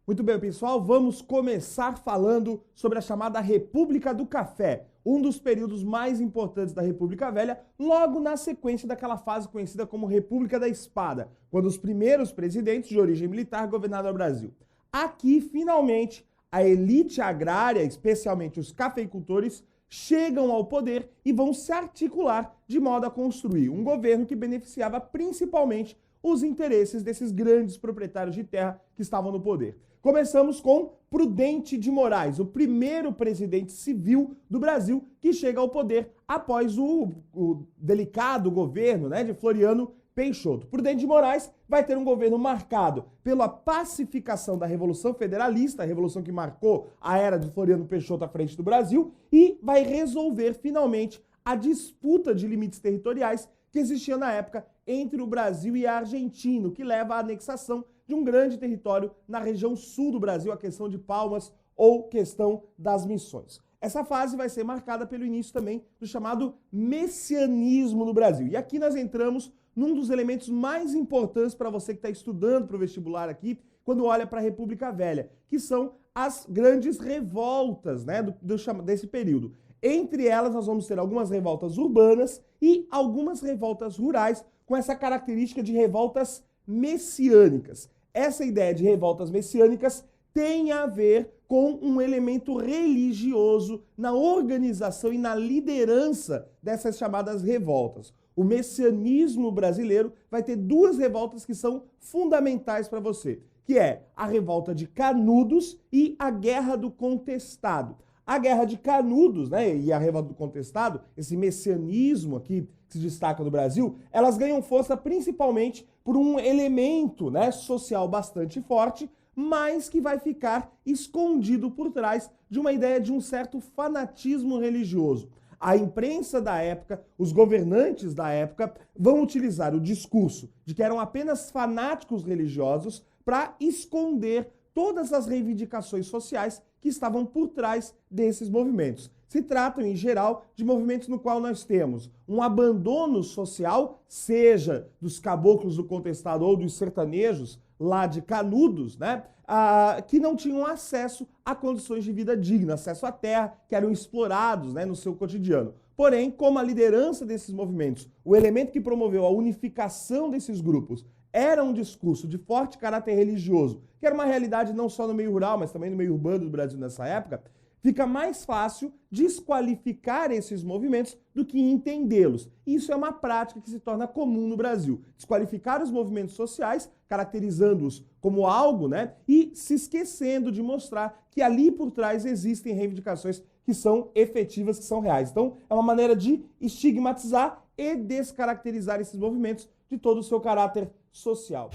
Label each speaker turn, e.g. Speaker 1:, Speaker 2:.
Speaker 1: Muito bem, pessoal, vamos começar falando sobre a chamada República do Café, um dos períodos mais importantes da República Velha, logo na sequência daquela fase conhecida como República da Espada, quando os primeiros presidentes de origem militar governaram o Brasil. Aqui, finalmente, a elite agrária, especialmente os cafeicultores, chegam ao poder e vão se articular de modo a construir um governo que beneficiava principalmente os interesses desses grandes proprietários de terra que estavam no poder. Começamos com Prudente de Moraes, o primeiro presidente civil do Brasil que chega ao poder após o delicado governo, de Floriano Peixoto. Prudente de Moraes vai ter um governo marcado pela pacificação da Revolução Federalista, a revolução que marcou a era de Floriano Peixoto à frente do Brasil, e vai resolver finalmente a disputa de limites territoriais que existia na época entre o Brasil e a Argentina, que leva à anexação de um grande território na região sul do Brasil, a questão de Palmas ou questão das Missões. Essa fase vai ser marcada pelo início também do chamado messianismo no Brasil. E aqui nós entramos num dos elementos mais importantes para você que está estudando para o vestibular aqui, quando olha para a República Velha, que são as grandes revoltas desse período. Entre elas, nós vamos ter algumas revoltas urbanas e algumas revoltas rurais, com essa característica de revoltas messiânicas. Essa ideia de revoltas messiânicas tem a ver com um elemento religioso na organização e na liderança dessas chamadas revoltas. O messianismo brasileiro vai ter duas revoltas que são fundamentais para você, que é a revolta de Canudos e a Guerra do Contestado. A Guerra de Canudos, e a Revolta do Contestado, esse messianismo aqui que se destaca no Brasil, elas ganham força principalmente por um elemento social bastante forte, mas que vai ficar escondido por trás de uma ideia de um certo fanatismo religioso. A imprensa da época, os governantes da época, vão utilizar o discurso de que eram apenas fanáticos religiosos para esconder todas as reivindicações sociais que estavam por trás desses movimentos. Se tratam, em geral, de movimentos no qual nós temos um abandono social, seja dos caboclos do contestado ou dos sertanejos lá de Canudos, que não tinham acesso a condições de vida digna, acesso à terra, que eram explorados no seu cotidiano. Porém, como a liderança desses movimentos, o elemento que promoveu a unificação desses grupos, era um discurso de forte caráter religioso, que era uma realidade não só no meio rural, mas também no meio urbano do Brasil nessa época, fica mais fácil desqualificar esses movimentos do que entendê-los. Isso é uma prática que se torna comum no Brasil. Desqualificar os movimentos sociais, caracterizando-os como algo, e se esquecendo de mostrar que ali por trás existem reivindicações que são efetivas, que são reais. Então, é uma maneira de estigmatizar e descaracterizar esses movimentos de todo o seu caráter social.